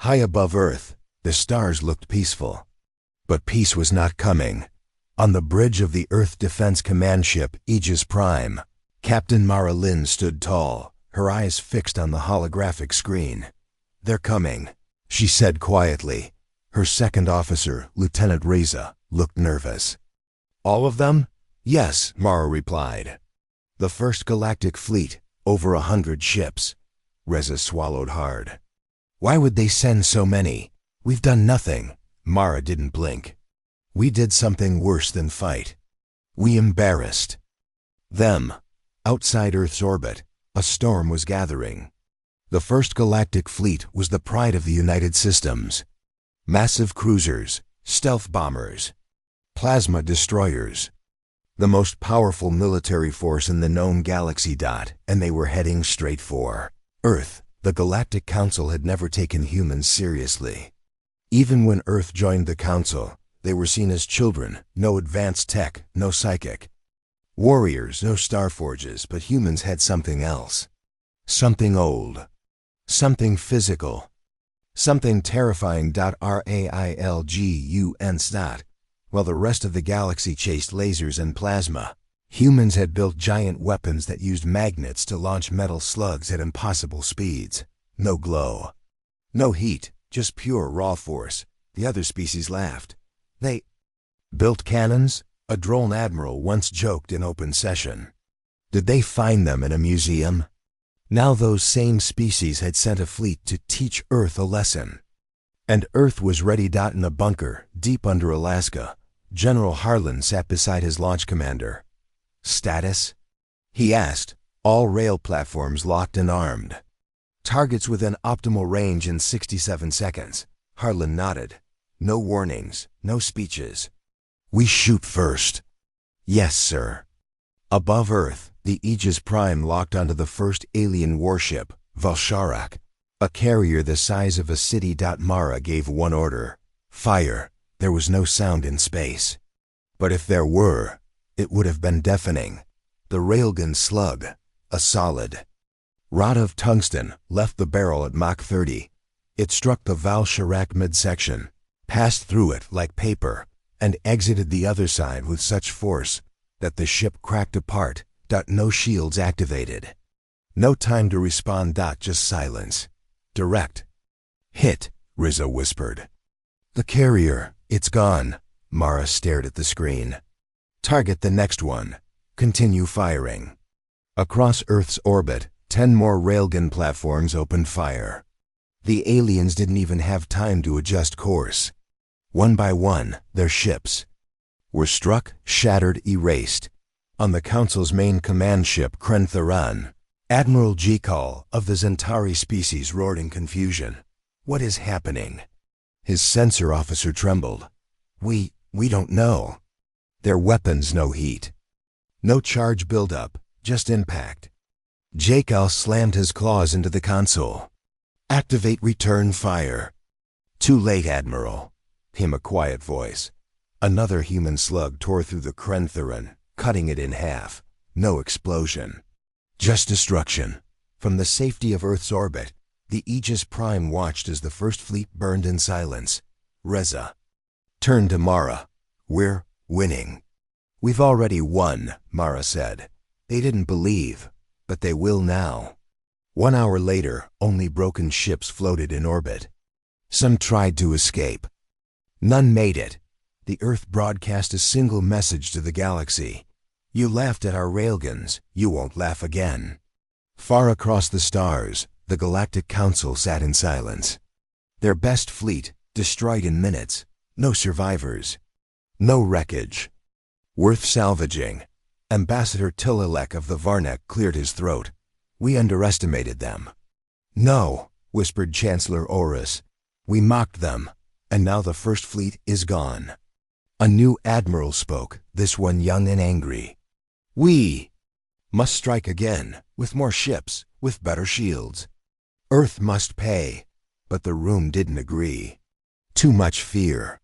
High above Earth, the stars looked peaceful. But peace was not coming. On the bridge of the Earth Defense Command ship Aegis Prime, Captain Mara Lynn stood tall, her eyes fixed on the holographic screen. "They're coming," she said quietly. Her second officer, Lieutenant Reza, looked nervous. "All of them?" "Yes," Mara replied. "The first galactic fleet, over 100 ships." Reza swallowed hard. "Why would they send so many? We've done nothing." Mara didn't blink. "We did something worse than fight. We embarrassed them." Outside Earth's orbit, a storm was gathering. The first galactic fleet was the pride of the United Systems. Massive cruisers, stealth bombers, plasma destroyers. The most powerful military force in the known galaxy. And they were heading straight for Earth. The Galactic Council had never taken humans seriously. Even when Earth joined the Council, they were seen as children, no advanced tech, no psychic warriors, no starforges, but humans had something else. Something old. Something physical. Something terrifying. Railguns. While the rest of the galaxy chased lasers and plasma, humans had built giant weapons that used magnets to launch metal slugs at impossible speeds. No glow. No heat, just pure raw force. The other species laughed. They built cannons? A drone admiral once joked in open session. Did they find them in a museum? Now those same species had sent a fleet to teach Earth a lesson. And Earth was ready. In a bunker, deep under Alaska, General Harlan sat beside his launch commander. "Status?" he asked. "All rail platforms locked and armed. Targets within optimal range in 67 seconds. Harlan nodded. "No warnings, no speeches. We shoot first." "Yes, sir." Above Earth, the Aegis Prime locked onto the first alien warship, Valsharak, a carrier the size of a city. Mara gave one order: fire. There was no sound in space. But if there were, it would have been deafening. The railgun slug, a solid rod of tungsten, left the barrel at Mach 30. It struck the Valsharak midsection, passed through it like paper, and exited the other side with such force that the ship cracked apart. No shields activated. No time to respond. Just silence. Direct hit, Rizzo whispered. "The carrier, it's gone." Mara stared at the screen. "Target the next one. Continue firing." Across Earth's orbit, 10 more railgun platforms opened fire. The aliens didn't even have time to adjust course. One by one, their ships were struck, shattered, erased. On the Council's main command ship, Krentharan, Admiral Jikal of the Zentari species roared in confusion. "What is happening?" His sensor officer trembled. We don't know." Their weapons, no heat. No charge buildup, just impact. Jikal slammed his claws into the console. "Activate return fire." "Too late, Admiral," came a quiet voice. Another human slug tore through the Krentharan, cutting it in half. No explosion. Just destruction. From the safety of Earth's orbit, the Aegis Prime watched as the first fleet burned in silence. Reza turned to Mara. "We're winning." "We've already won," Mara said. "They didn't believe, but they will now." 1 hour later, only broken ships floated in orbit. Some tried to escape. None made it. The Earth broadcast a single message to the galaxy: "You laughed at our railguns, you won't laugh again." Far across the stars, the Galactic Council sat in silence. Their best fleet, destroyed in minutes. No survivors. No wreckage worth salvaging. Ambassador Tililek of the Varnek cleared his throat. "We underestimated them." "No," whispered Chancellor Oris. "We mocked them, and now the first fleet is gone." A new admiral spoke, this one young and angry. "We must strike again, with more ships, with better shields. Earth must pay." But the room didn't agree. Too much fear.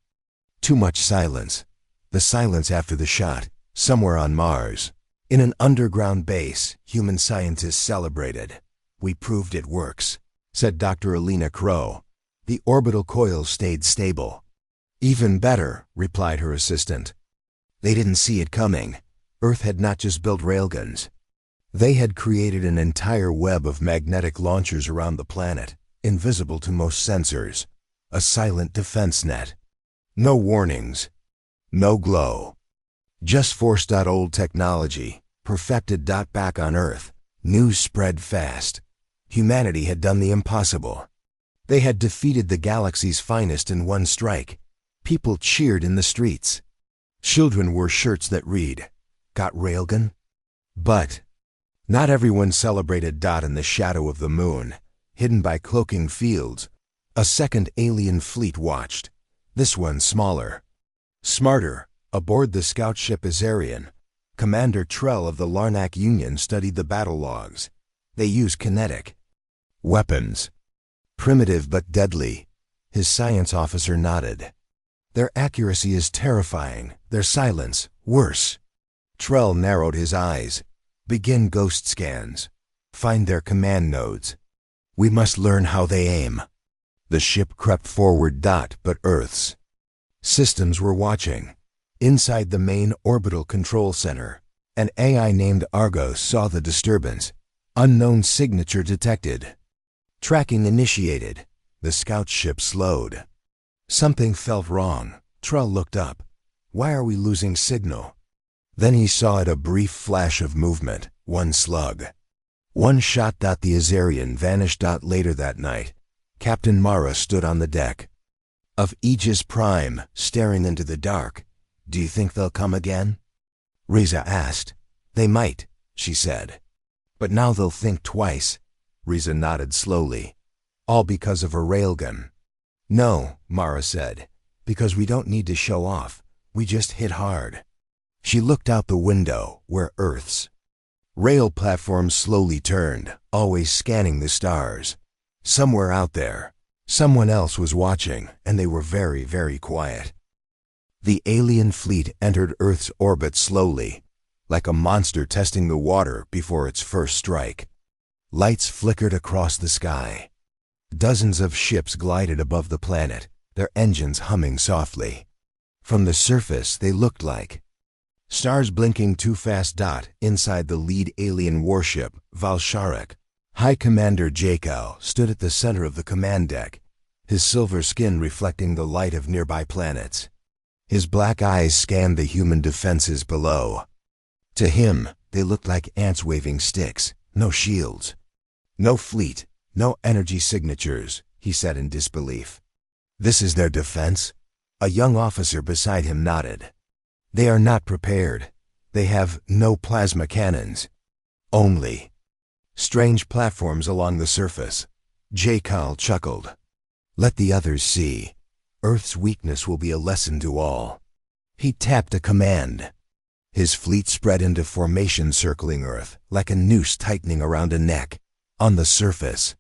Too much silence. The silence after the shot, somewhere on Mars. In an underground base, human scientists celebrated. "We proved it works," said Dr. Alina Crow. The orbital coils stayed stable. "Even better," replied her assistant. They didn't see it coming. Earth had not just built railguns. They had created an entire web of magnetic launchers around the planet, invisible to most sensors. A silent defense net. No warnings. No glow. Just forced out old technology, perfected back on Earth. News spread fast. Humanity had done the impossible. They had defeated the galaxy's finest in one strike. People cheered in the streets. Children wore shirts that read, "Got railgun?" But not everyone celebrated in the shadow of the moon, hidden by cloaking fields. A second alien fleet watched. This one smaller. Smarter. Aboard the scout ship Azarian, Commander Trell of the Larnak Union studied the battle logs. They used kinetic weapons. Primitive but deadly. His science officer nodded. Their accuracy is terrifying. Their silence, worse. Trell narrowed his eyes. Begin ghost scans. Find their command nodes. We must learn how they aim. The ship crept forward, but Earth's systems were watching. Inside the main orbital control center, an AI named Argos saw the disturbance. Unknown signature detected. Tracking initiated. The scout ship slowed. Something felt wrong. Trell looked up. Why are we losing signal? Then he saw it, a brief flash of movement. One slug. One shot. The Azarian vanished. Later that night, Captain Mara stood on the deck of Aegis Prime, staring into the dark. "Do you think they'll come again?" Riza asked. "They might," she said. "But now they'll think twice." Riza nodded slowly. "All because of a railgun." "No," Mara said, "because we don't need to show off. We just hit hard." She looked out the window, where Earth's rail platform slowly turned, always scanning the stars. Somewhere out there, someone else was watching, and they were very, very quiet. The alien fleet entered Earth's orbit slowly, like a monster testing the water before its first strike. Lights flickered across the sky. Dozens of ships glided above the planet, their engines humming softly. From the surface, they looked like stars blinking too fast. Inside the lead alien warship, Valsharek, High Commander Jakal stood at the center of the command deck, his silver skin reflecting the light of nearby planets. His black eyes scanned the human defenses below. To him, they looked like ants waving sticks. No shields. No fleet. No energy signatures, he said in disbelief. "This is their defense?" A young officer beside him nodded. "They are not prepared. They have no plasma cannons. Only strange platforms along the surface." Jakal chuckled. "Let the others see. Earth's weakness will be a lesson to all." He tapped a command. His fleet spread into formation, circling Earth, like a noose tightening around a neck. On the surface,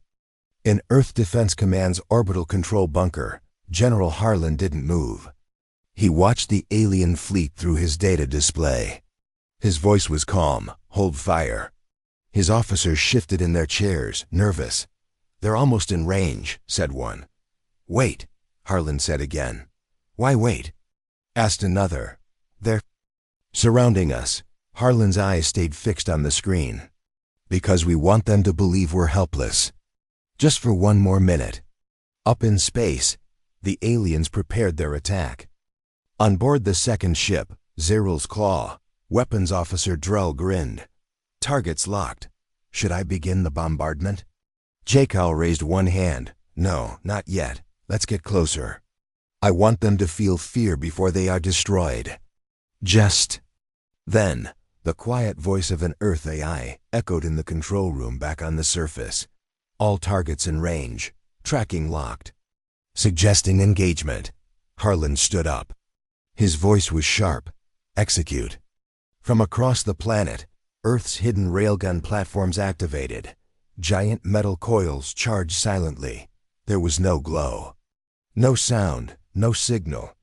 in Earth Defense Command's orbital control bunker, General Harlan didn't move. He watched the alien fleet through his data display. His voice was calm. "Hold fire." His officers shifted in their chairs, nervous. "They're almost in range," said one. "Wait," Harlan said again. "Why wait?" asked another. "They're surrounding us." Harlan's eyes stayed fixed on the screen. "Because we want them to believe we're helpless. Just for one more minute." Up in space, the aliens prepared their attack. On board the second ship, Zerul's Claw, Weapons Officer Drell grinned. "Targets locked. Should I begin the bombardment?" Jakal raised one hand. "No, not yet. Let's get closer. I want them to feel fear before they are destroyed." Just then, the quiet voice of an Earth AI echoed in the control room back on the surface. "All targets in range. Tracking locked. Suggesting engagement." Harlan stood up. His voice was sharp. "Execute." From across the planet, Earth's hidden railgun platforms activated. Giant metal coils charged silently. There was no glow. No sound, no signal.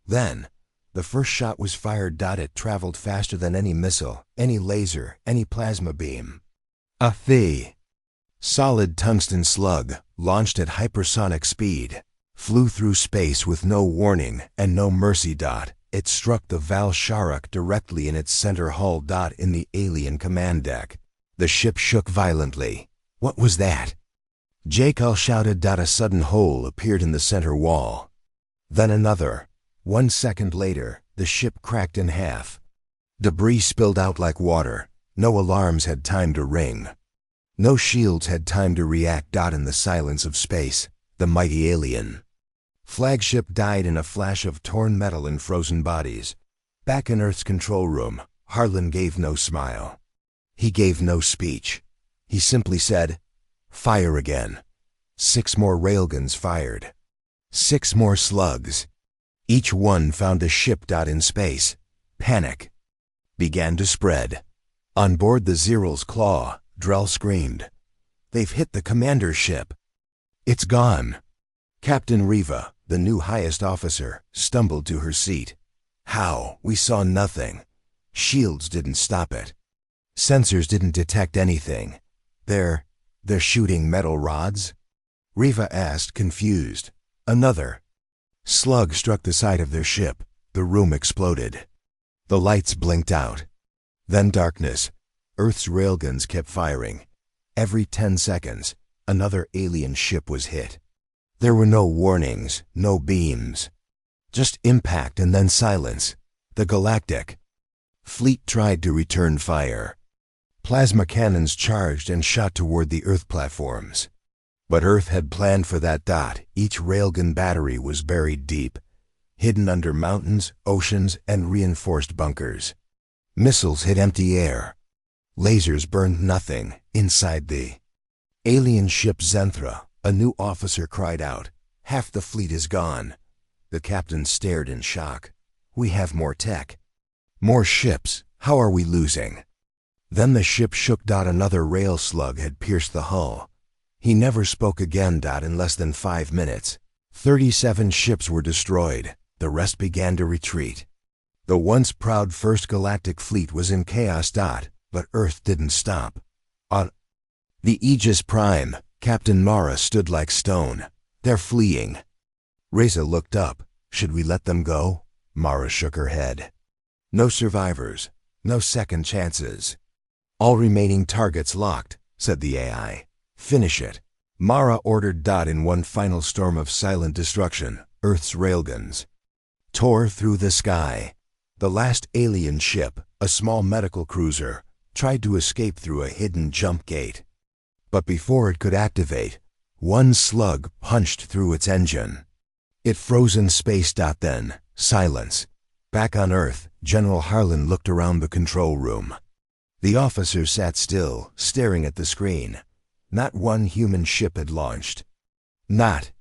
Then, the first shot was fired. It traveled faster than any missile, any laser, any plasma beam. A solid tungsten slug, launched at hypersonic speed. flew through space with no warning and no mercy. It struck the Val Sharuk directly in its center hull. In the alien command deck, the ship shook violently. What was that? Jekyll shouted. A sudden hole appeared in the center wall. Then another. 1 second later, the ship cracked in half. Debris spilled out like water. No alarms had time to ring. No shields had time to react. In the silence of space, the mighty alien flagship died in a flash of torn metal and frozen bodies. Back in Earth's control room, Harlan gave no smile. He gave no speech. He simply said, "Fire again." 6 more railguns fired. 6 more slugs. Each one found a ship. In space, panic began to spread. On board the Zeral's Claw, Drell screamed, "They've hit the commander's ship. It's gone." Captain Riva, the new highest officer, stumbled to her seat. "How? We saw nothing. Shields didn't stop it. Sensors didn't detect anything. They're shooting metal rods?" Riva asked, confused. Another slug struck the side of their ship. The room exploded. The lights blinked out. Then darkness. Earth's railguns kept firing. Every 10 seconds, another alien ship was hit. There were no warnings, no beams. Just impact and then silence. The galactic fleet tried to return fire. Plasma cannons charged and shot toward the Earth platforms. But Earth had planned for that. Each railgun battery was buried deep, hidden under mountains, oceans, and reinforced bunkers. Missiles hit empty air. Lasers burned nothing inside the alien ship. Zenthra, a new officer, cried out, "Half the fleet is gone." The captain stared in shock. "We have more tech. More ships. How are we losing?" Then the ship shook. Another rail slug had pierced the hull. He never spoke again. In less than 5 minutes, 37 ships were destroyed. The rest began to retreat. The once proud First Galactic Fleet was in chaos. But Earth didn't stop. On the Aegis Prime, Captain Mara stood like stone. "They're fleeing." Reza looked up. "Should we let them go?" Mara shook her head. "No survivors. No second chances. All remaining targets locked," said the AI. "Finish it." Mara ordered. In one final storm of silent destruction, Earth's railguns tore through the sky. The last alien ship, a small medical cruiser, tried to escape through a hidden jump gate. But before it could activate, one slug punched through its engine. It froze in space. Then, silence. Back on Earth, General Harlan looked around the control room. The officers sat still, staring at the screen. Not one human ship had launched. Not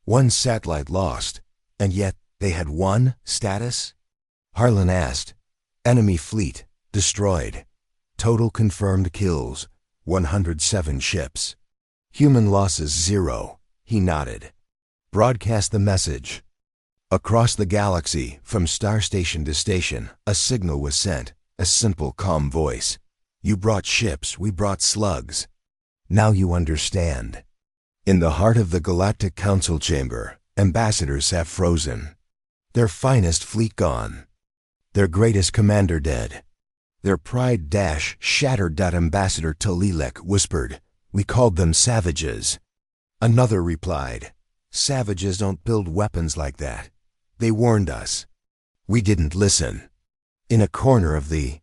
one satellite lost. And yet, they had won. Status? Harlan asked. "Enemy fleet destroyed. Total confirmed kills, 107 ships. Human losses 0. He nodded. "Broadcast the message." Across the galaxy, from star station to station, a signal was sent. A simple, calm voice. "You brought ships, we brought slugs. Now you understand." In the heart of the Galactic Council chamber, ambassadors sat frozen. Their finest fleet gone. Their greatest commander dead. Their pride shattered. Ambassador Talilek whispered, "We called them savages." Another replied, "Savages don't build weapons like that. They warned us. We didn't listen." In a corner of the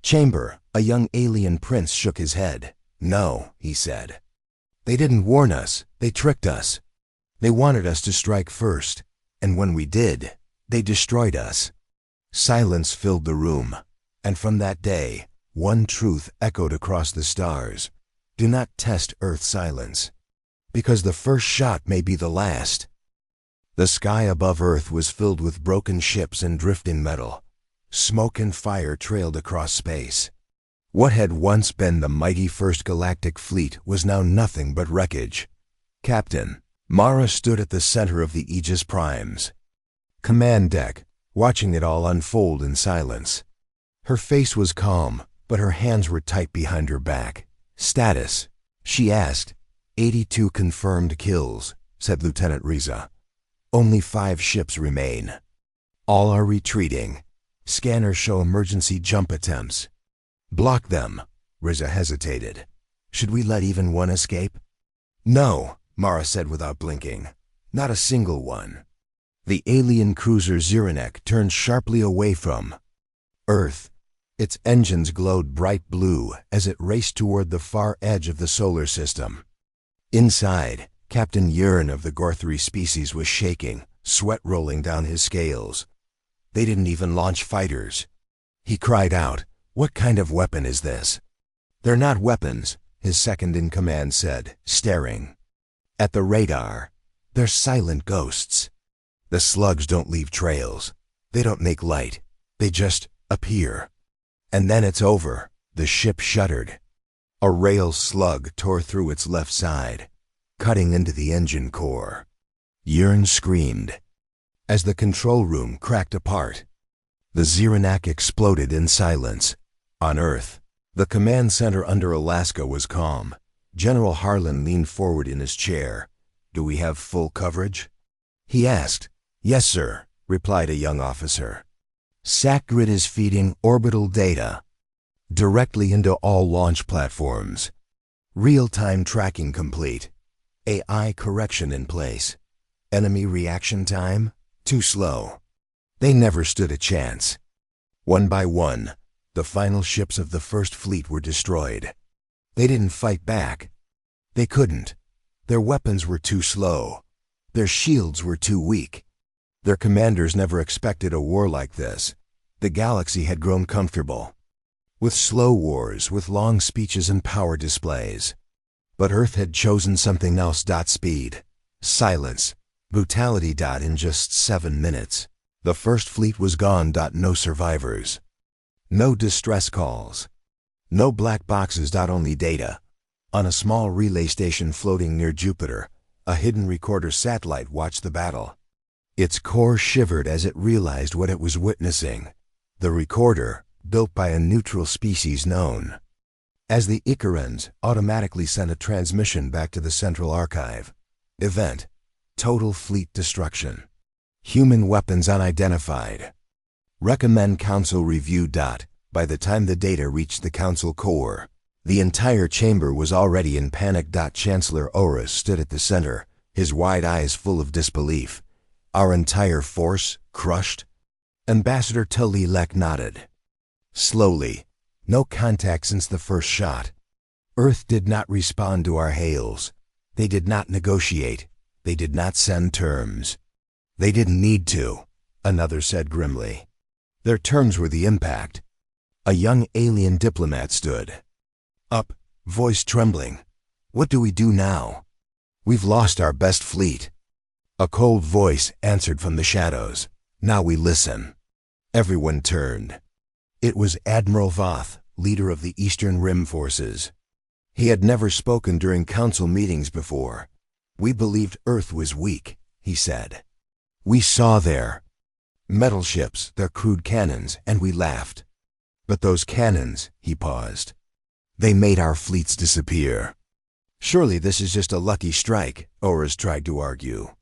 chamber, a young alien prince shook his head. "No," he said. "They didn't warn us. They tricked us. They wanted us to strike first. And when we did, they destroyed us." Silence filled the room. And from that day, one truth echoed across the stars. Do not test Earth's silence, because the first shot may be the last. The sky above Earth was filled with broken ships and drifting metal. Smoke and fire trailed across space. What had once been the mighty First Galactic Fleet was now nothing but wreckage. Captain Mara stood at the center of the Aegis Prime's command deck, watching it all unfold in silence. Her face was calm, but her hands were tight behind her back. "Status?" she asked. 82 confirmed kills, said Lieutenant Riza. Only 5 ships remain. All are retreating. Scanners show emergency jump attempts. Block them. Riza hesitated. Should we let even one escape? No, Mara said without blinking. Not a single one. The alien cruiser Ziranek turned sharply away from Earth. Its engines glowed bright blue as it raced toward the far edge of the solar system. Inside, Captain Yearn of the Gorthri species was shaking, sweat rolling down his scales. They didn't even launch fighters. He cried out, "What kind of weapon is this?" "They're not weapons," his second-in-command said, staring at the radar. "They're silent ghosts. The slugs don't leave trails. They don't make light. They just appear. And then it's over." The ship shuddered. A rail slug tore through its left side, cutting into the engine core. Yearn screamed as the control room cracked apart. The Ziranek exploded in silence. On Earth, the command center under Alaska was calm. General Harlan leaned forward in his chair. "Do we have full coverage?" he asked. "Yes, sir," replied a young officer. SACGrid is feeding orbital data directly into all launch platforms. Real-time tracking complete. AI correction in place. Enemy reaction time? Too slow. They never stood a chance. One by one, the final ships of the First Fleet were destroyed. They didn't fight back. They couldn't. Their weapons were too slow. Their shields were too weak. Their commanders never expected a war like this. The galaxy had grown comfortable with slow wars, with long speeches and power displays. But Earth had chosen something else. Speed, silence, brutality. In just 7 minutes, the First Fleet was gone. No survivors. No distress calls. No black boxes. Only data. On a small relay station floating near Jupiter, a hidden recorder satellite watched the battle. Its core shivered as it realized what it was witnessing. The recorder, built by a neutral species known as the Icarans, automatically sent a transmission back to the Central Archive. Event: total fleet destruction. Human weapons unidentified. Recommend Council review. By the time the data reached the Council core, the entire chamber was already in panic. Chancellor Oris stood at the center, his wide eyes full of disbelief. Our entire force crushed? Ambassador Tully-Lek nodded. Slowly. No contact since the first shot. Earth did not respond to our hails. They did not negotiate. They did not send terms. They didn't need to, another said grimly. Their terms were the impact. A young alien diplomat stood up, voice trembling. "What do we do now? We've lost our best fleet." A cold voice answered from the shadows. "Now we listen." Everyone turned. It was Admiral Voth, leader of the Eastern Rim forces. He had never spoken during council meetings before. "We believed Earth was weak," he said. "We saw their metal ships, their crude cannons, and we laughed. But those cannons," he paused, "they made our fleets disappear." "Surely this is just a lucky strike," Oris tried to argue.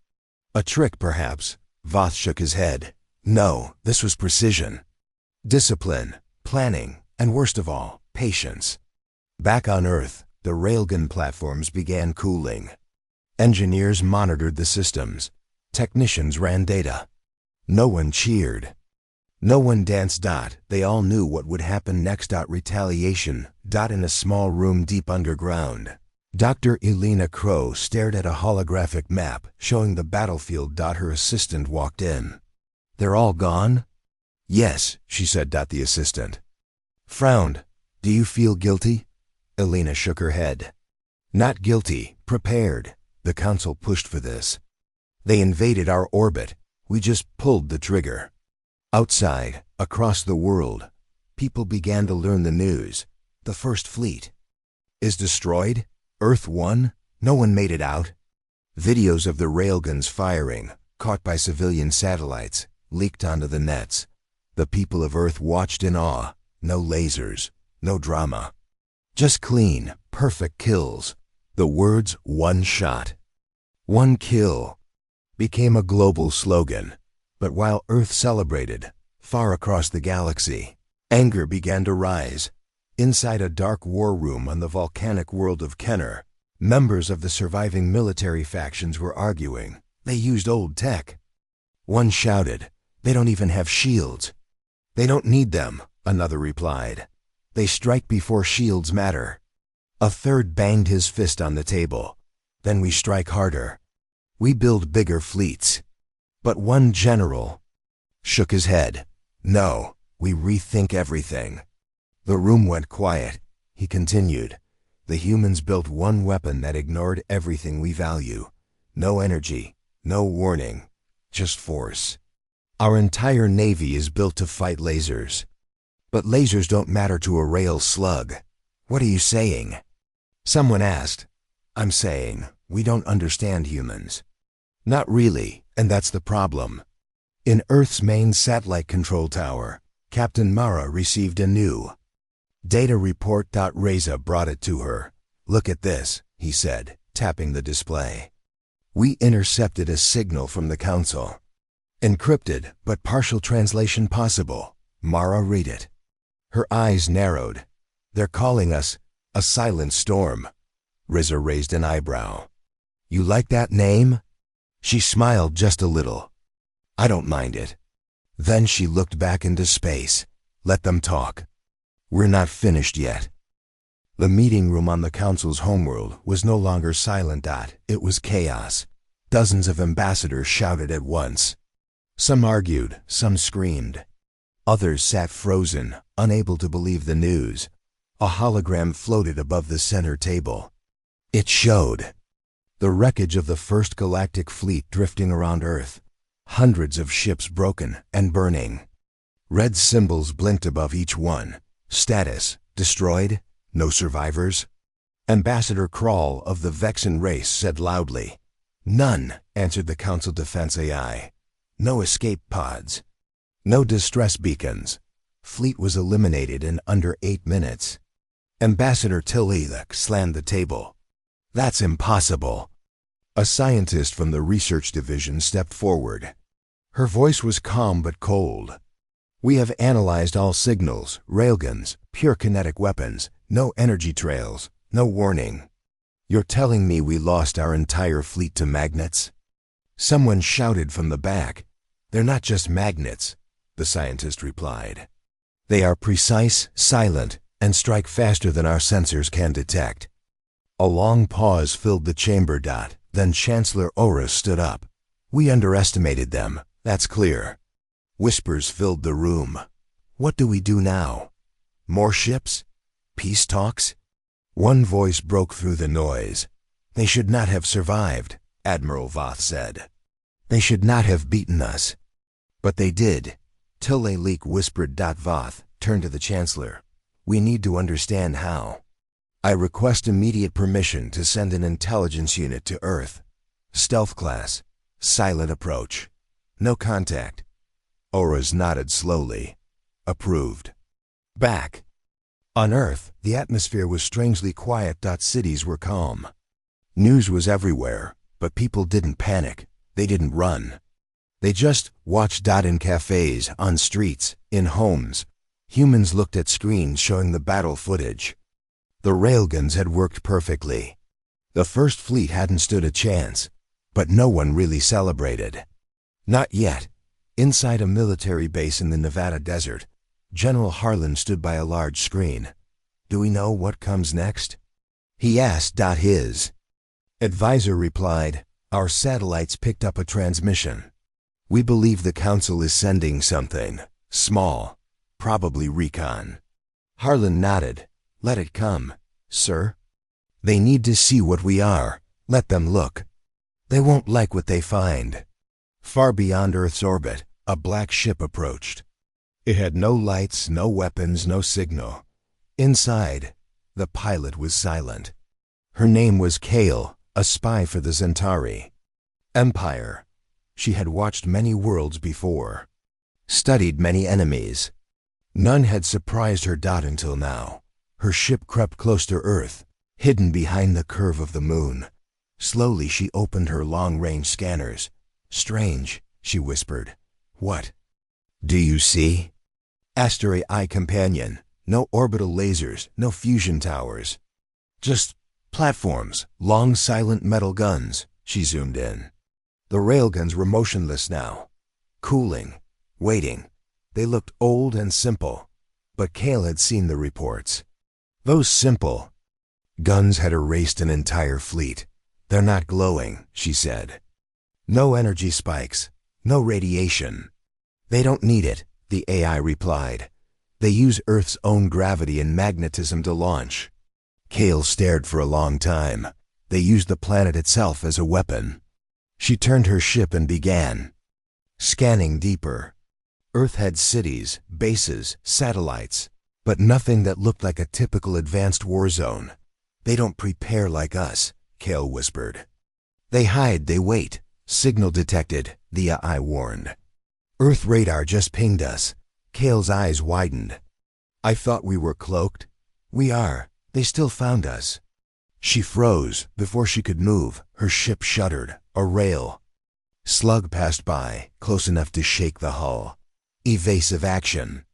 "A trick, perhaps." Voth shook his head. "No, this was precision. Discipline, planning, and worst of all, patience." Back on Earth, the railgun platforms began cooling. Engineers monitored the systems. Technicians ran data. No one cheered. No one danced. They all knew what would happen next. Retaliation. In a small room deep underground, Dr. Elena Crow stared at a holographic map showing the battlefield. Her assistant walked in. "They're all gone?" "Yes," she said. The assistant frowned. "Do you feel guilty?" Elena shook her head. "Not guilty, prepared. The council pushed for this. They invaded our orbit. We just pulled the trigger." Outside, across the world, people began to learn the news. The First Fleet is destroyed? Earth won? No one made it out. Videos of the railguns firing, caught by civilian satellites, leaked onto the nets. The people of Earth watched in awe. No lasers, no drama. Just clean, perfect kills. The words "one shot." One kill. became a global slogan. But while Earth celebrated, far across the galaxy, anger began to rise. Inside a dark war room on the volcanic world of Kenner, members of the surviving military factions were arguing. They used old tech. One shouted, "They don't even have shields." "They don't need them," another replied. "They strike before shields matter." A third banged his fist on the table. "Then we strike harder. We build bigger fleets." But one general shook his head. "No, we rethink everything." The room went quiet. He continued, "The humans built one weapon that ignored everything we value. No energy, no warning, just force. Our entire navy is built to fight lasers. But lasers don't matter to a rail slug." "What are you saying?" Someone asked. "I'm saying, we don't understand humans." Not really, and that's the problem. In Earth's main satellite control tower, Captain Mara received a new data report. Reza brought it to her. "Look at this," he said, tapping the display. "We intercepted a signal from the Council. Encrypted, but partial translation possible." Mara read it. Her eyes narrowed. "They're calling us a silent storm." Reza raised an eyebrow. "You like that name?" She smiled just a little. "I don't mind it." Then she looked back into space. "Let them talk. We're not finished yet." The meeting room on the Council's homeworld was no longer silent. It was chaos. Dozens of ambassadors shouted at once. Some argued, some screamed. Others sat frozen, unable to believe the news. A hologram floated above the center table. It showed the wreckage of the first galactic fleet drifting around Earth. Hundreds of ships broken and burning. Red symbols blinked above each one. Status: destroyed, no survivors. Ambassador Krall of the Vexen race said loudly. "None," answered the Council Defense AI. "No escape pods. No distress beacons." Fleet was eliminated in under 8 minutes. Ambassador Tililek slammed the table. "That's impossible." A scientist from the research division stepped forward. Her voice was calm but cold. "We have analyzed all signals, railguns, pure kinetic weapons, no energy trails, no warning. You're telling me we lost our entire fleet to magnets?" Someone shouted from the back. "They're not just magnets," the scientist replied. "They are precise, silent, and strike faster than our sensors can detect." A long pause filled the chamber. Then Chancellor Orus stood up. "We underestimated them, that's clear." Whispers filled the room. "What do we do now? More ships? Peace talks?" One voice broke through the noise. "They should not have survived," Admiral Voth said. "They should not have beaten us." "But they did." Tililek whispered. Voth turned to the Chancellor. "We need to understand how. I request immediate permission to send an intelligence unit to Earth. Stealth class. Silent approach. No contact." Orus nodded slowly. "Approved." Back on Earth, the atmosphere was strangely quiet. Cities were calm. News was everywhere, but people didn't panic. They didn't run. They just watched. In cafes, on streets, in homes, humans looked at screens showing the battle footage. The railguns had worked perfectly. The first fleet hadn't stood a chance, but no one really celebrated. Not yet. Inside a military base in the Nevada desert, General Harlan stood by a large screen. "Do we know what comes next?" he asked. His advisor replied, "Our satellites picked up a transmission. We believe the Council is sending something, small, probably recon." Harlan nodded. "Let it come, sir. They need to see what we are. Let them look. They won't like what they find." Far beyond Earth's orbit, a black ship approached. It had no lights, no weapons, no signal. Inside, the pilot was silent. Her name was Kale, a spy for the Centauri Empire. She had watched many worlds before, studied many enemies. None had surprised her. Until now. Her ship crept close to Earth, hidden behind the curve of the moon. Slowly she opened her long-range scanners. Strange, she whispered. What? Do you see? Asked her AI companion. No orbital lasers, no fusion towers. Just platforms, long silent metal guns. She zoomed in. The railguns were motionless now. Cooling, waiting. They looked old and simple. But Cale had seen the reports. Those simple guns had erased an entire fleet. They're not glowing, she said. No energy spikes, no radiation. They don't need it, the AI replied. They use Earth's own gravity and magnetism to launch. Cale stared for a long time. They used the planet itself as a weapon. She turned her ship and began scanning deeper. Earth had cities, bases, satellites, but nothing that looked like a typical advanced war zone. They don't prepare like us, Cale whispered. They hide, they wait. Signal detected, the AI warned. Earth radar just pinged us. Cale's eyes widened. I thought we were cloaked. We are. They still found us. She froze before she could move. Her ship shuddered. A rail slug passed by, close enough to shake the hull. Evasive action.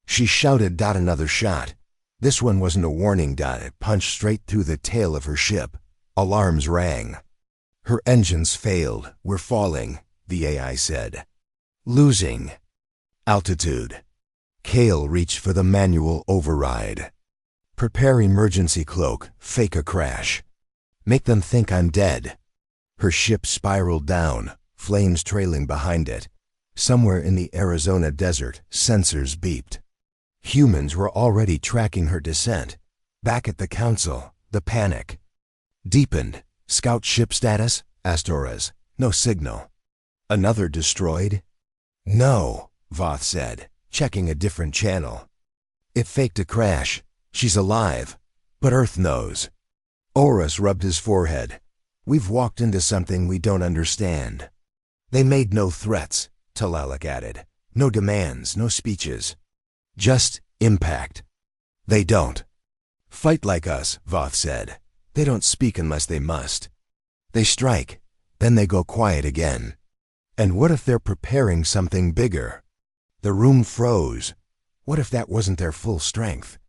She shouted. Another shot. This one wasn't a warning. It punched straight through the tail of her ship. Alarms rang. Her engines failed. We're falling, the AI said. Losing altitude. Cale reached for the manual override. Prepare emergency cloak. Fake a crash. Make them think I'm dead. Her ship spiraled down, flames trailing behind it. Somewhere in the Arizona desert, sensors beeped. Humans were already tracking her descent. Back at the council, the panic deepened. Scout ship status? Asked Torres. No signal. Another destroyed? No, Voth said, checking a different channel. It faked a crash. She's alive. But Earth knows. Horus rubbed his forehead. We've walked into something we don't understand. They made no threats, Talalik added. No demands, no speeches. Just impact. They don't fight like us, Voth said. They don't speak unless they must. They strike, then they go quiet again. And what if they're preparing something bigger? The room froze. What if that wasn't their full strength?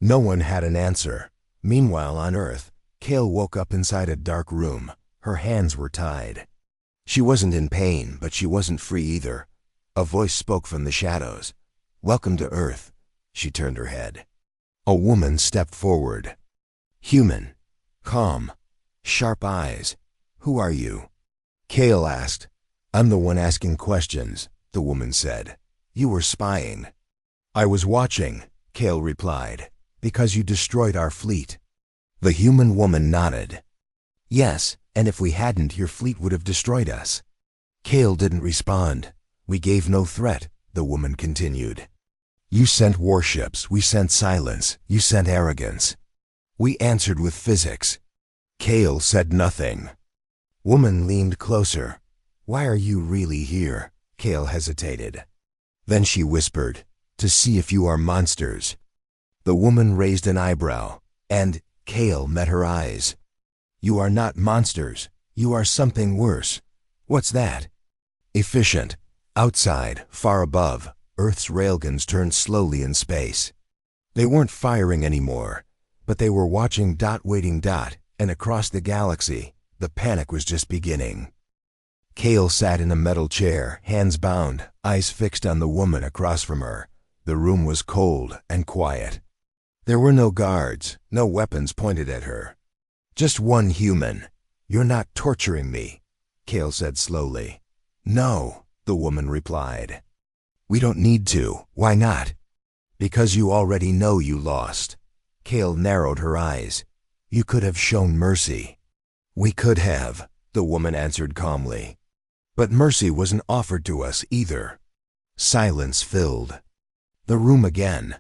No one had an answer. Meanwhile, on Earth, Cale woke up inside a dark room. Her hands were tied. She wasn't in pain, but she wasn't free either. A voice spoke from the shadows. Welcome to Earth. She turned her head. A woman stepped forward. Human. Calm. Sharp eyes. Who are you? Cale asked. I'm the one asking questions, the woman said. You were spying. I was watching, Cale replied, because you destroyed our fleet. The human woman nodded. Yes, and if we hadn't, your fleet would have destroyed us. Cale didn't respond. We gave no threat, the woman continued. You sent warships, we sent silence, you sent arrogance. We answered with physics. Cale said nothing. Woman leaned closer. Why are you really here? Cale hesitated. Then she whispered, to see if you are monsters. The woman raised an eyebrow, and Cale met her eyes. You are not monsters. You are something worse. What's that? Efficient. Outside, far above, Earth's railguns turned slowly in space. They weren't firing anymore, but they were watching waiting, and across the galaxy, the panic was just beginning. Cale sat in a metal chair, hands bound, eyes fixed on the woman across from her. The room was cold and quiet. There were no guards, no weapons pointed at her. Just one human. You're not torturing me, Cale said slowly. No, the woman replied. We don't need to. Why not? Because you already know you lost. Cale narrowed her eyes. You could have shown mercy. We could have, the woman answered calmly. But mercy wasn't offered to us either. Silence filled the room again.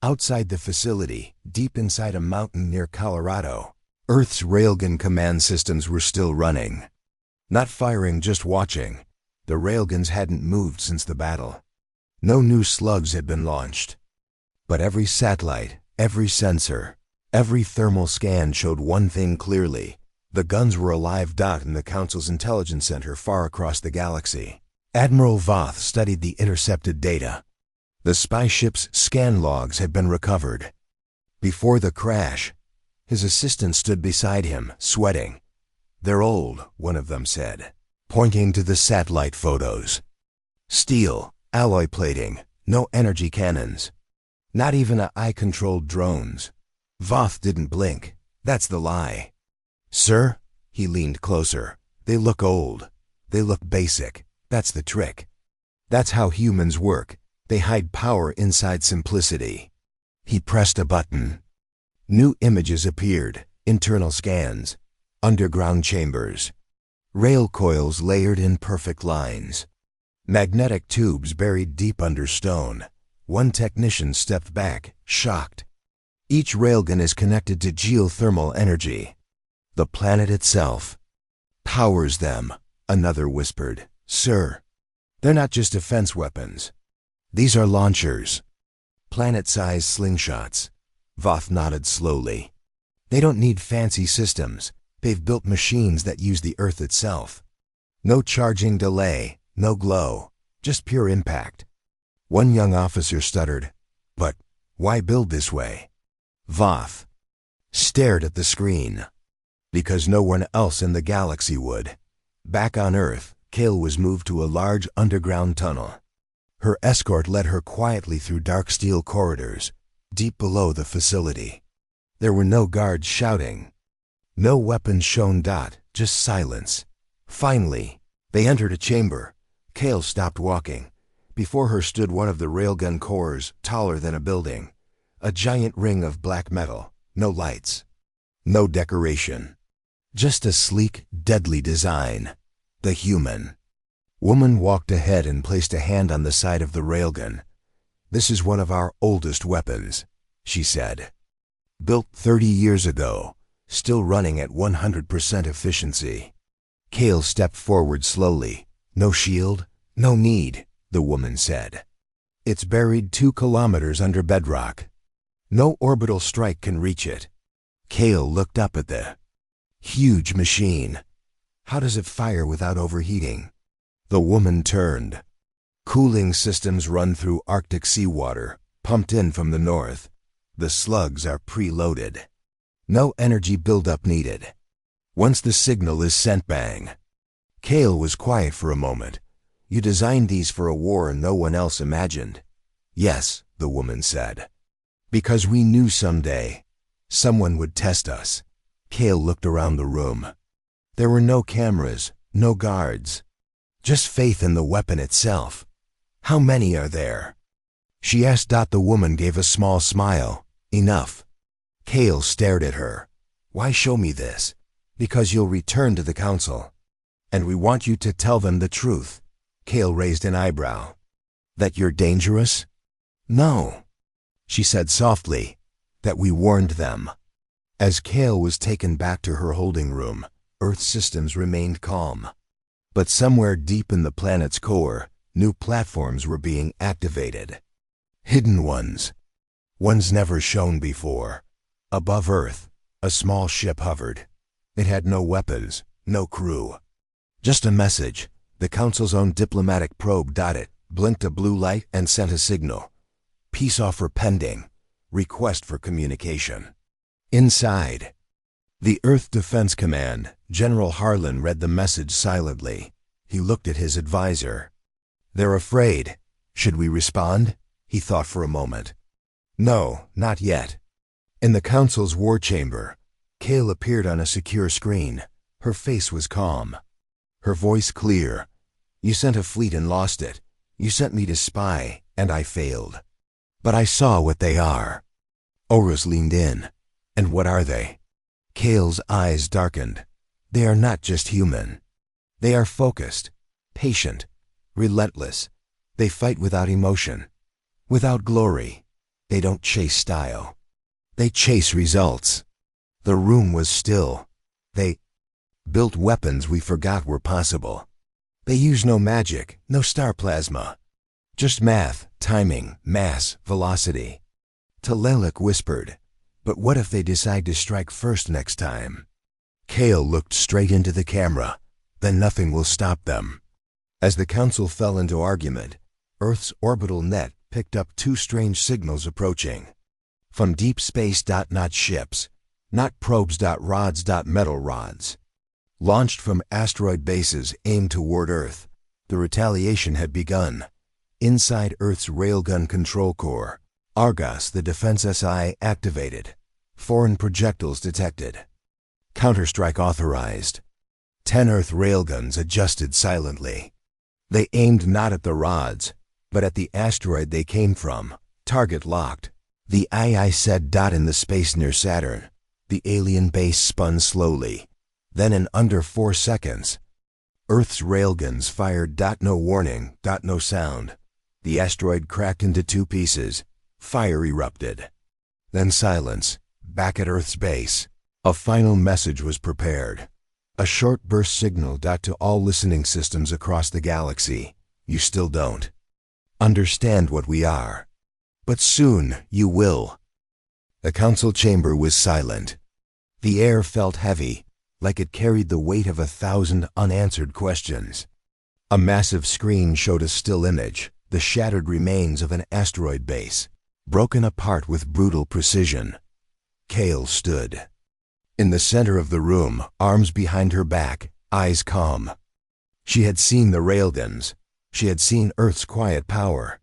Outside the facility, deep inside a mountain near Colorado, Earth's railgun command systems were still running. Not firing, just watching. The railguns hadn't moved since the battle. No new slugs had been launched. But every satellite, every sensor, every thermal scan showed one thing clearly. The guns were a live dot in the Council's intelligence center far across the galaxy. Admiral Voth studied the intercepted data. The spy ship's scan logs had been recovered. Before the crash, his assistant stood beside him, sweating. "They're old," one of them said, pointing to the satellite photos. "Steel, alloy plating, no energy cannons. Not even AI-controlled drones." Voth didn't blink. "That's the lie." "Sir," he leaned closer, "they look old. They look basic. That's the trick. That's how humans work. They hide power inside simplicity." He pressed a button. New images appeared, internal scans, underground chambers, rail coils layered in perfect lines, magnetic tubes buried deep under stone. One technician stepped back, shocked. "Each railgun is connected to geothermal energy. The planet itself powers them," another whispered. "Sir, they're not just defense weapons. These are launchers. Planet-sized slingshots." Voth nodded slowly. "They don't need fancy systems. They've built machines that use the Earth itself. No charging delay, no glow, just pure impact." One young officer stuttered, "But why build this way?" Voth stared at the screen. "Because no one else in the galaxy would." Back on Earth, Kale was moved to a large underground tunnel. Her escort led her quietly through dark steel corridors, deep below the facility. There were no guards shouting. No weapons shone, just silence. Finally, they entered a chamber. Kale stopped walking. Before her stood one of the railgun cores, taller than a building. A giant ring of black metal, no lights, no decoration. Just a sleek, deadly design. The human. Woman walked ahead and placed a hand on the side of the railgun. "This is one of our oldest weapons," she said. "Built 30 years ago, still running at 100% efficiency." Kale stepped forward slowly. "No shield, no need," the woman said. "It's buried 2 kilometers under bedrock. No orbital strike can reach it." Kale looked up at the huge machine. "How does it fire without overheating?" The woman turned. "Cooling systems run through Arctic seawater, pumped in from the north. The slugs are preloaded. No energy buildup needed. Once the signal is sent, bang." Kale was quiet for a moment. "You designed these for a war no one else imagined." "Yes," the woman said. "Because we knew someday someone would test us." Kale looked around the room. There were no cameras, no guards. Just faith in the weapon itself. "How many are there?" she asked. The woman gave a small smile. "Enough." Kale stared at her. "Why show me this?" "Because you'll return to the Council. And we want you to tell them the truth." Kale raised an eyebrow. "That you're dangerous?" "No," she said softly. "That we warned them." As Kale was taken back to her holding room, Earth systems remained calm. But somewhere deep in the planet's core, new platforms were being activated. Hidden ones. Ones never shown before. Above Earth, a small ship hovered. It had no weapons, no crew. Just a message. The Council's own diplomatic probe dotted, blinked a blue light and sent a signal. "Peace offer pending. Request for communication." Inside, the Earth Defense Command, General Harlan read the message silently. He looked at his advisor. "They're afraid. Should we respond?" He thought for a moment. "No, not yet." In the Council's war chamber, Kale appeared on a secure screen. Her face was calm. Her voice clear. "You sent a fleet and lost it. You sent me to spy, and I failed. But I saw what they are." Horus leaned in. "And what are they?" Kale's eyes darkened. "They are not just human. They are focused, patient, relentless. They fight without emotion, without glory. They don't chase style. They chase results." The room was still. "They built weapons we forgot were possible. They use no magic, no star plasma. Just math, timing, mass, velocity." Talalik whispered, "But what if they decide to strike first next time?" Kale looked straight into the camera. Then nothing will stop them. As the council fell into argument, Earth's orbital net picked up two strange signals approaching. From deep space. Not ships, not probes. Rods. Metal rods. Launched from asteroid bases aimed toward Earth, the retaliation had begun. Inside Earth's Railgun Control Core, Argos, the Defense SI, activated. Foreign projectiles detected. Counterstrike authorized. 10 Earth railguns adjusted silently. They aimed not at the rods, but at the asteroid they came from. Target locked. The II said. In the space near Saturn, the alien base spun slowly. Then in under 4 seconds, Earth's railguns fired. No warning. No sound. The asteroid cracked into 2 pieces. Fire erupted. Then silence. Back at Earth's base, a final message was prepared. A short burst signal. To all listening systems across the galaxy. You still don't understand what we are, but soon you will. The council chamber was silent. The air felt heavy, like it carried the weight of 1,000 unanswered questions. A massive screen showed a still image, the shattered remains of an asteroid base, broken apart with brutal precision. Kale stood in the center of the room, arms behind her back, eyes calm. She had seen the railguns. She had seen Earth's quiet power.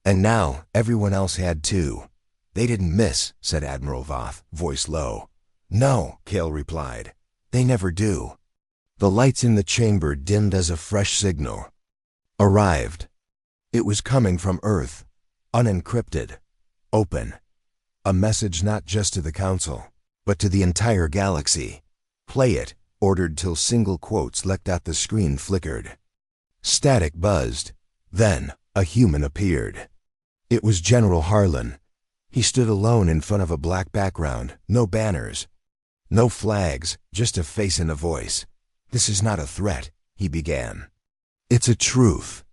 And now everyone else had too. They didn't miss, said Admiral Voth, voice low. No, Kale replied. They never do. The lights in the chamber dimmed as a fresh signal arrived. It was coming from Earth, unencrypted, open. A message not just to the council, but to the entire galaxy. Play it, ordered till single quotes leapt out. The screen flickered. Static buzzed. Then a human appeared. It was General Harlan. He stood alone in front of a black background, no banners, no flags, just a face and a voice. This is not a threat, he began. It's a truth.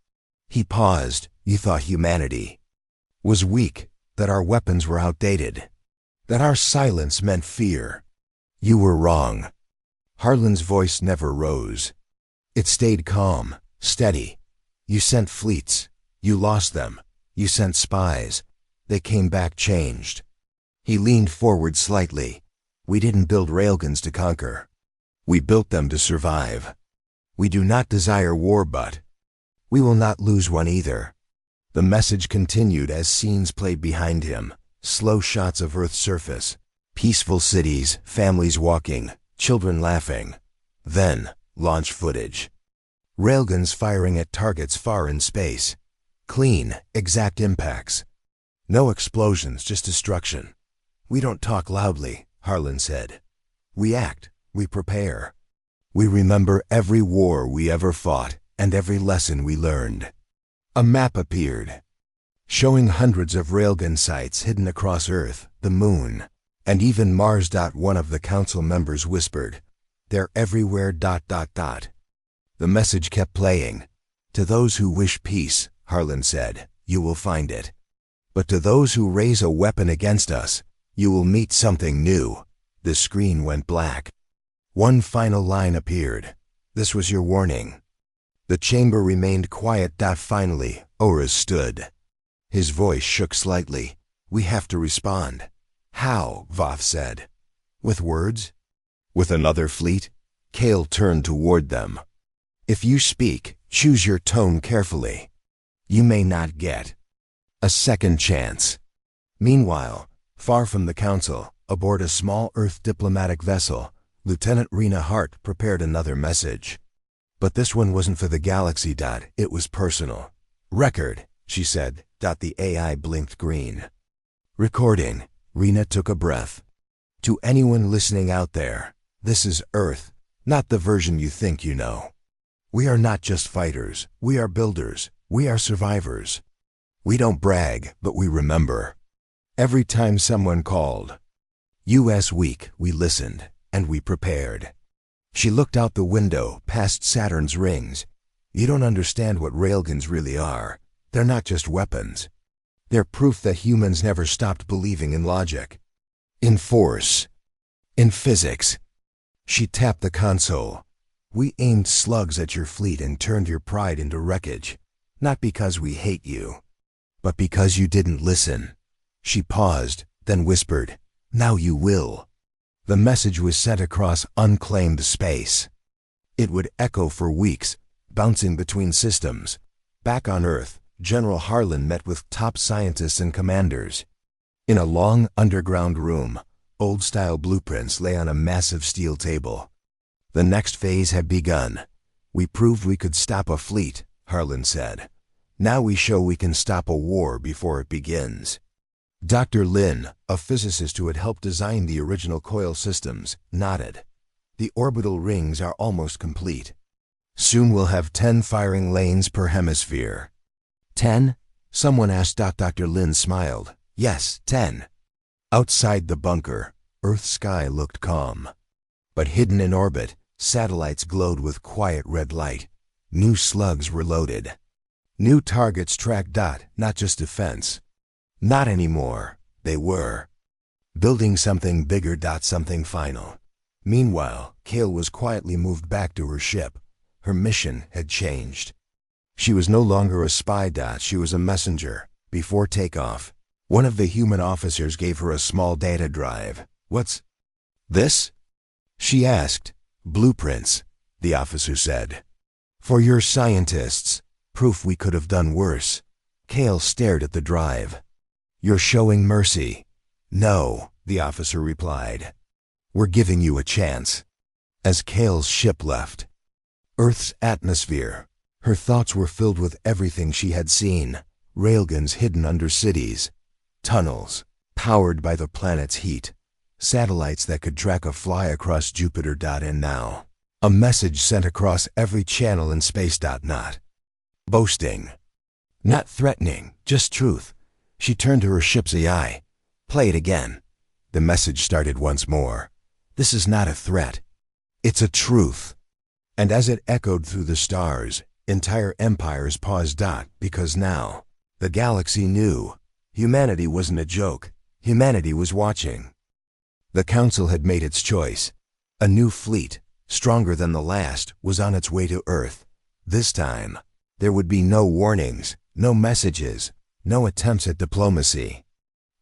He paused. You thought humanity was weak, that our weapons were outdated, that our silence meant fear. You were wrong. Harlan's voice never rose. It stayed calm, steady. You sent fleets. You lost them. You sent spies. They came back changed. He leaned forward slightly. We didn't build railguns to conquer. We built them to survive. We do not desire war, but we will not lose one either. The message continued as scenes played behind him. Slow shots of Earth's surface. Peaceful cities, families walking, children laughing. Then, launch footage. Railguns firing at targets far in space. Clean, exact impacts. No explosions, just destruction. We don't talk loudly, Harlan said. We act, we prepare. We remember every war we ever fought and every lesson we learned. A map appeared, showing hundreds of railgun sites hidden across Earth, the Moon, and even Mars. One of the council members whispered, They're everywhere. The message kept playing. To those who wish peace, Harlan said, you will find it. But to those who raise a weapon against us, you will meet something new. The screen went black. One final line appeared. This was your warning. The chamber remained quiet. Finally, Oris stood. His voice shook slightly. We have to respond. How? Voth said. With words? With another fleet? Kale turned toward them. If you speak, choose your tone carefully. You may not get a second chance. Meanwhile, far from the council, aboard a small Earth diplomatic vessel, Lieutenant Rena Hart prepared another message. But this one wasn't for the galaxy. It was personal. Record, she said. The AI blinked green. Recording. Rena took a breath. To anyone listening out there, this is Earth, not the version you think you know. We are not just fighters. We are builders. We are survivors. We don't brag, but we remember. Every time someone called US Week, we listened, and we prepared. She looked out the window, past Saturn's rings. You don't understand what railguns really are. They're not just weapons. They're proof that humans never stopped believing in logic, in force, in physics. She tapped the console. We aimed slugs at your fleet and turned your pride into wreckage. Not because we hate you, but because you didn't listen. She paused, then whispered, "Now you will." The message was sent across unclaimed space. It would echo for weeks, bouncing between systems. Back on Earth, General Harlan met with top scientists and commanders. In a long underground room, old-style blueprints lay on a massive steel table. The next phase had begun. "We proved we could stop a fleet," Harlan said. "Now we show we can stop a war before it begins." Dr. Lin, a physicist who had helped design the original coil systems, nodded. "The orbital rings are almost complete. Soon we'll have 10 firing lanes per hemisphere." 10? Someone asked. Dr. Lin smiled. "Yes, 10. Outside the bunker, Earth's sky looked calm. But hidden in orbit, satellites glowed with quiet red light. New slugs were loaded. New targets tracked. Not just defense. Not anymore. They were building something bigger. Something final. Meanwhile, Kale was quietly moved back to her ship. Her mission had changed. She was no longer a spy. She was a messenger. Before takeoff, one of the human officers gave her a small data drive. "What's this?" she asked. "Blueprints," the officer said. "For your scientists. Proof we could have done worse." Kale stared at the drive. "You're showing mercy." "No," the officer replied. "We're giving you a chance." As Kale's ship left Earth's atmosphere, her thoughts were filled with everything she had seen. Railguns hidden under cities, tunnels powered by the planet's heat, satellites that could track a fly across Jupiter. And now, a message sent across every channel in space. Not boasting, not threatening, just truth. She turned to her ship's AI. "Play it again." The message started once more. "This is not a threat. It's a truth." And as it echoed through the stars, entire empires paused. Because now, the galaxy knew. Humanity wasn't a joke. Humanity was watching. The Council had made its choice. A new fleet, stronger than the last, was on its way to Earth. This time, there would be no warnings, no messages, no attempts at diplomacy.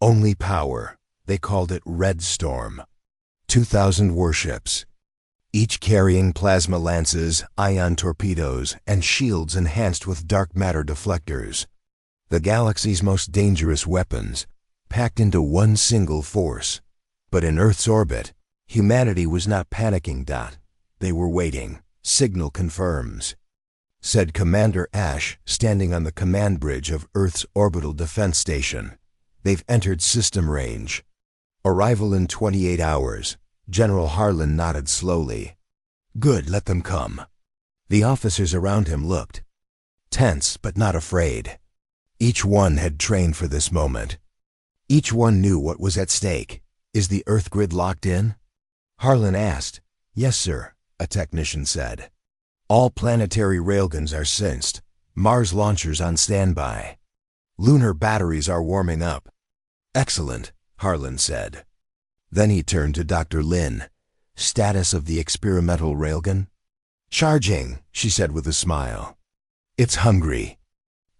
Only power. They called it Red Storm. 2,000 warships, each carrying plasma lances, ion torpedoes, and shields enhanced with dark matter deflectors. The galaxy's most dangerous weapons, packed into one single force. But in Earth's orbit, humanity was not panicking. They were waiting. "Signal confirms," said Commander Ash, standing on the command bridge of Earth's orbital defense station. "They've entered system range. Arrival in 28 hours. General Harlan nodded slowly. "Good, let them come." The officers around him looked tense but not afraid. Each one had trained for this moment. Each one knew what was at stake. "Is the Earth grid locked in?" Harlan asked. "Yes, sir," a technician said. "All planetary railguns are cinched. Mars launchers on standby. Lunar batteries are warming up." "Excellent," Harlan said. Then he turned to Dr. Lin. "Status of the experimental railgun?" "Charging," she said with a smile. "It's hungry."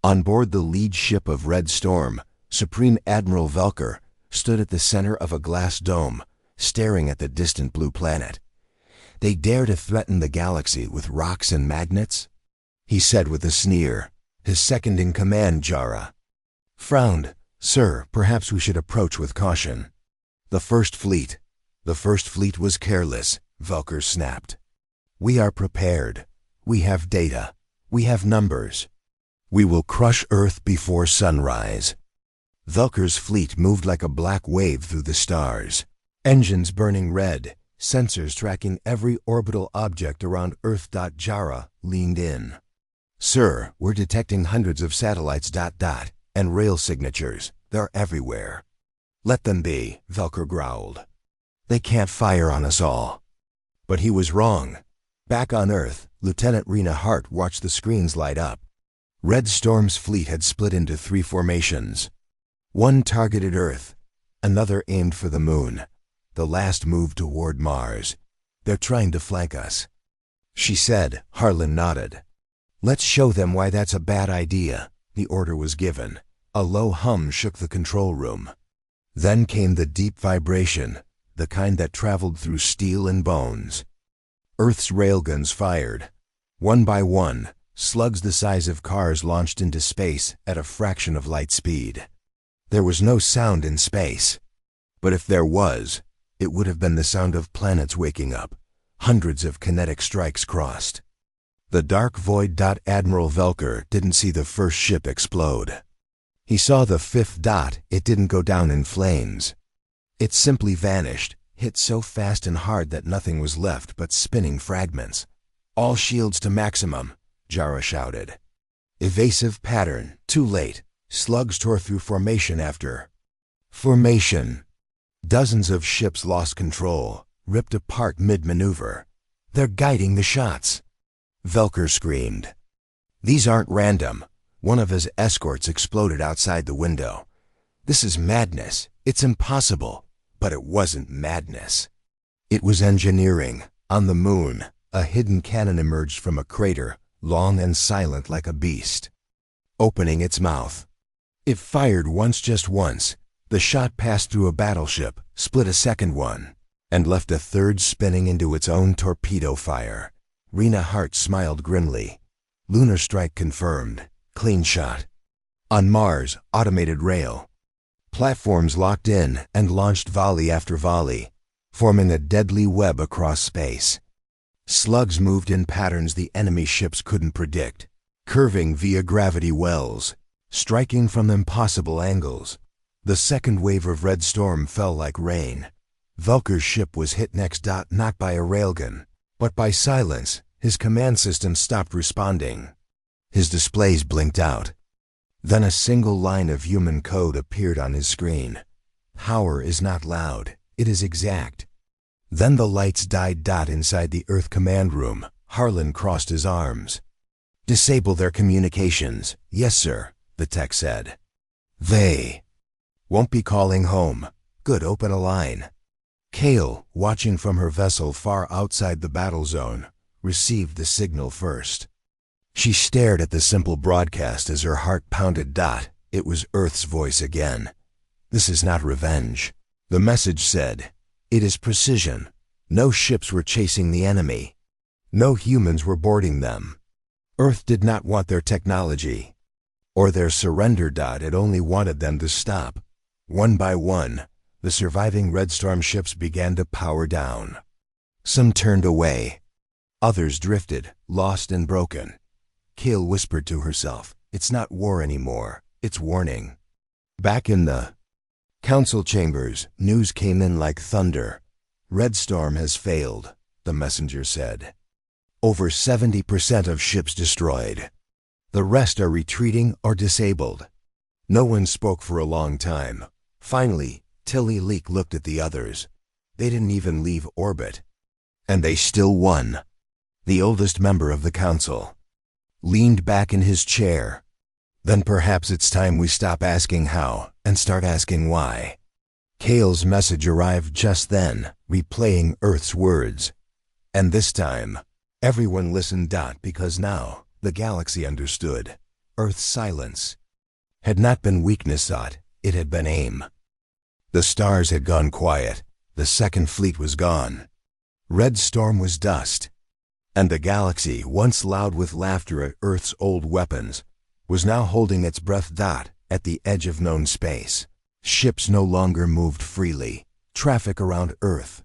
On board the lead ship of Red Storm, Supreme Admiral Velker stood at the center of a glass dome, staring at the distant blue planet. "They dare to threaten the galaxy with rocks and magnets?" he said with a sneer. His second-in-command, Jara, frowned. "Sir, perhaps we should approach with caution." The First Fleet was careless," Velker snapped. "We are prepared. We have data. We have numbers. We will crush Earth before sunrise." Velker's fleet moved like a black wave through the stars. Engines burning red, sensors tracking every orbital object around Earth. Jara leaned in. "Sir, we're detecting hundreds of satellites. And rail signatures. They're everywhere." "Let them be," Velker growled. "They can't fire on us all." But he was wrong. Back on Earth, Lieutenant Rena Hart watched the screens light up. Red Storm's fleet had split into 3 formations. One targeted Earth, another aimed for the moon, the last moved toward Mars. They're trying to flank us, she said. Harlan nodded. Let's show them why that's a bad idea. The order was given. A low hum shook the control room. Then came the deep vibration, the kind that traveled through steel and bones. Earth's railguns fired. One by one, slugs the size of cars launched into space at a fraction of light speed. There was no sound in space. But if there was, it would have been the sound of planets waking up. Hundreds of kinetic strikes crossed. The dark void. Admiral Velker didn't see the first ship explode. He saw the fifth dot. It didn't go down in flames. It simply vanished, hit so fast and hard that nothing was left but spinning fragments. All shields to maximum, Jara shouted. Evasive pattern. Too late. Slugs tore through formation after formation. Dozens of ships lost control, ripped apart mid-maneuver. They're guiding the shots. Velker screamed. These aren't random. One of his escorts exploded outside the window. This is madness. It's impossible. But it wasn't madness. It was engineering. On the moon, a hidden cannon emerged from a crater, long and silent like a beast. Opening its mouth, it fired once, just once. The shot passed through a battleship, split a second one, and left a third spinning into its own torpedo fire. Rena Hart smiled grimly. Lunar strike confirmed. Clean shot. On Mars, automated rail. Platforms locked in and launched volley after volley, forming a deadly web across space. Slugs moved in patterns the enemy ships couldn't predict, curving via gravity wells, striking from impossible angles. The second wave of red storm fell like rain. Velker's ship was hit next. Not by a railgun, but by silence. His command system stopped responding. His displays blinked out. Then a single line of human code appeared on his screen. Power is not loud, it is exact. Then the lights died. Inside the Earth command room, Harlan crossed his arms. Disable their communications. Yes, sir, the tech said. They won't be calling home. Good, open a line. Kale, watching from her vessel far outside the battle zone, received the signal first. She stared at the simple broadcast as her heart pounded. It was Earth's voice again. This is not revenge. The message said, it is precision. No ships were chasing the enemy. No humans were boarding them. Earth did not want their technology or their surrender. It only wanted them to stop. One by one, the surviving Red Storm ships began to power down. Some turned away. Others drifted, lost and broken. Kale whispered to herself, it's not war anymore, it's warning. Back in the council chambers, news came in like thunder. Red Storm has failed, the messenger said. Over 70% of ships destroyed. The rest are retreating or disabled. No one spoke for a long time. Finally, Tilly Leak looked at the others. They didn't even leave orbit. And they still won. The oldest member of the council leaned back in his chair. Then perhaps it's time we stop asking how and start asking why. Kale's message arrived just then, replaying Earth's words. And this time, everyone listened. Because now, the galaxy understood. Earth's silence had not been weakness. It had been aim. The stars had gone quiet. The second fleet was gone. Red Storm was dust. And the galaxy, once loud with laughter at Earth's old weapons, was now holding its breath. At the edge of known space, ships no longer moved freely. Traffic around Earth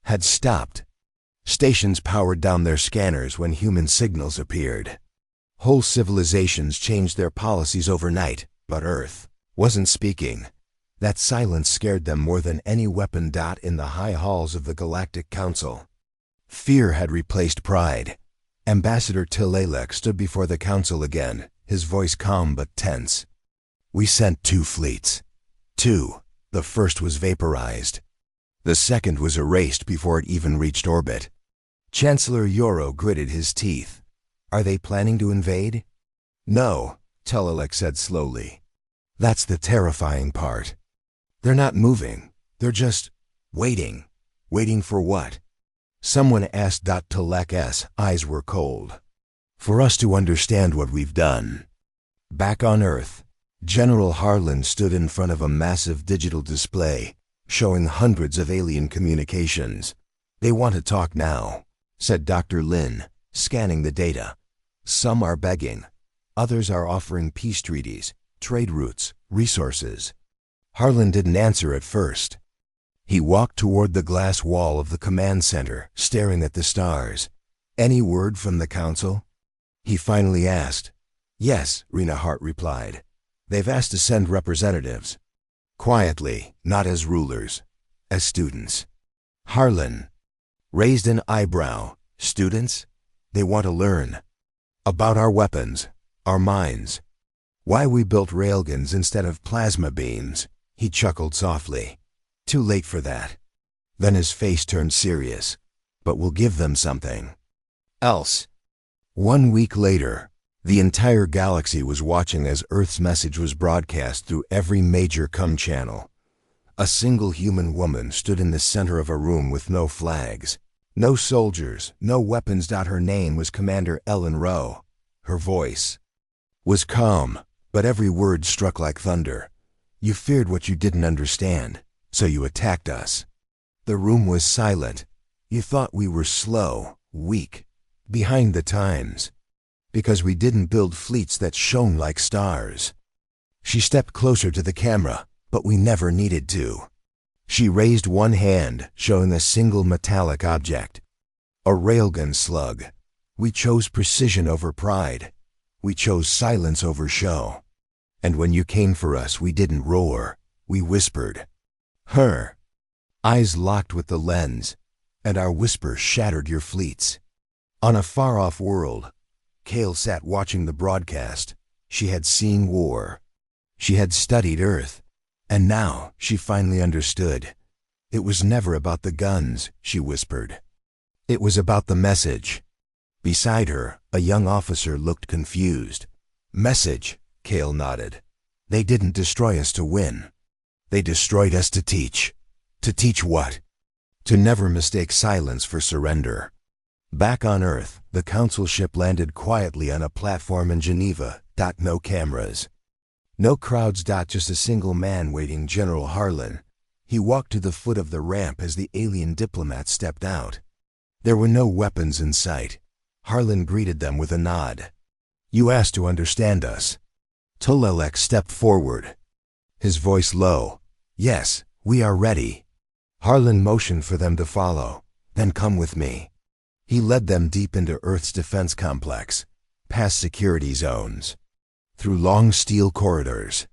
had stopped. Stations powered down their scanners when human signals appeared. Whole civilizations changed their policies overnight, but Earth wasn't speaking. That silence scared them more than any weapon. In the high halls of the Galactic Council, fear had replaced pride. Ambassador Tilalek stood before the council again, his voice calm but tense. We sent 2 fleets. 2. The first was vaporized. The second was erased before it even reached orbit. Chancellor Yoro gritted his teeth. Are they planning to invade? No, Tilalek said slowly. That's the terrifying part. They're not moving. They're just waiting. Waiting for what? Someone asked. Telek's eyes were cold. For us to understand what we've done. Back on Earth, General Harlan stood in front of a massive digital display, showing hundreds of alien communications. They want to talk now, said Dr. Lin, scanning the data. Some are begging. Others are offering peace treaties, trade routes, resources. Harlan didn't answer at first. He walked toward the glass wall of the command center, staring at the stars. Any word from the council? He finally asked. Yes, Reinhardt replied. They've asked to send representatives. Quietly, not as rulers, as students. Harlan raised an eyebrow. Students? They want to learn. About our weapons, our minds. Why we built railguns instead of plasma beams. He chuckled softly. Too late for that. Then his face turned serious. But we'll give them something else. 1 week later, the entire galaxy was watching as Earth's message was broadcast through every major channel. A single human woman stood in the center of a room with no flags, no soldiers, no weapons. Her name was Commander Ellen Rowe. Her voice was calm, but every word struck like thunder. You feared what you didn't understand, so you attacked us. The room was silent. You thought we were slow, weak, behind the times. Because we didn't build fleets that shone like stars. She stepped closer to the camera, but we never needed to. She raised one hand, showing a single metallic object. A railgun slug. We chose precision over pride. We chose silence over show. And when you came for us, we didn't roar. We whispered. Her eyes locked with the lens, and our whisper shattered your fleets. On a far-off world, Kale sat watching the broadcast. She had seen war. She had studied Earth. And now she finally understood. It was never about the guns, she whispered. It was about the message. Beside her, a young officer looked confused. Message, Kale nodded. They didn't destroy us to win. They destroyed us to teach. To teach what? To never mistake silence for surrender. Back on Earth, the council ship landed quietly on a platform in Geneva. No cameras. No crowds. Just a single man waiting. General Harlan. He walked to the foot of the ramp as the alien diplomat stepped out. There were no weapons in sight. Harlan greeted them with a nod. You asked to understand us. Telek stepped forward. His voice low. Yes, we are ready. Harlan motioned for them to follow. Then come with me. He led them deep into Earth's defense complex, past security zones, through long steel corridors.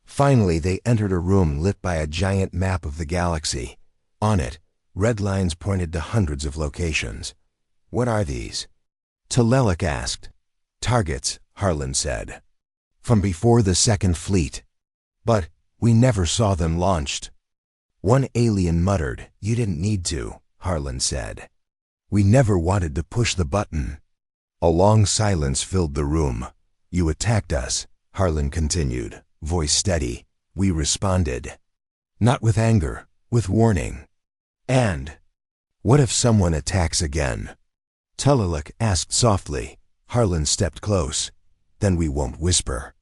Finally, they entered a room lit by a giant map of the galaxy. On it, red lines pointed to hundreds of locations. What are these? Telek asked. Targets, Harlan said. From before the Second Fleet. But we never saw them launched. One alien muttered. You didn't need to, Harlan said. We never wanted to push the button. A long silence filled the room. You attacked us, Harlan continued, voice steady. We responded. Not with anger, with warning. And what if someone attacks again? Telek asked softly. Harlan stepped close. Then we won't whisper.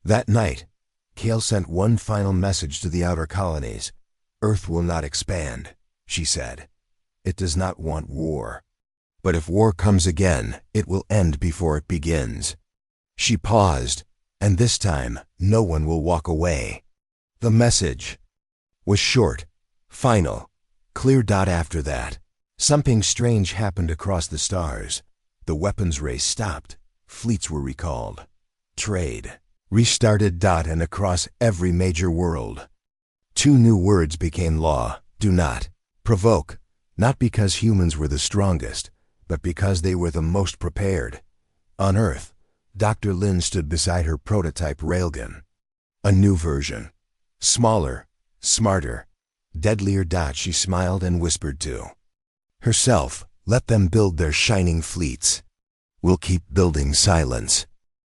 That night, Kale sent one final message to the outer colonies. Earth will not expand, she said. It does not want war. But if war comes again, it will end before it begins. She paused, and this time, no one will walk away. The message was short, final, clear. After that, something strange happened across the stars. The weapons race stopped. Fleets were recalled. Trade restarted. And across every major world, 2 new words became law. Do not provoke. Not because humans were the strongest, but because they were the most prepared. On Earth, Dr. Lin stood beside her prototype railgun. A new version. Smaller, smarter, deadlier. She smiled and whispered to herself, let them build their shining fleets. We'll keep building silence.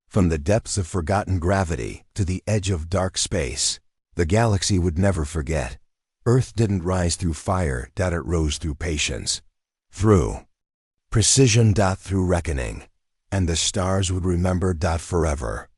From the depths of forgotten gravity to the edge of dark space, the galaxy would never forget. Earth didn't rise through fire. It rose through patience. Through precision. Through reckoning. And the stars would remember. Forever.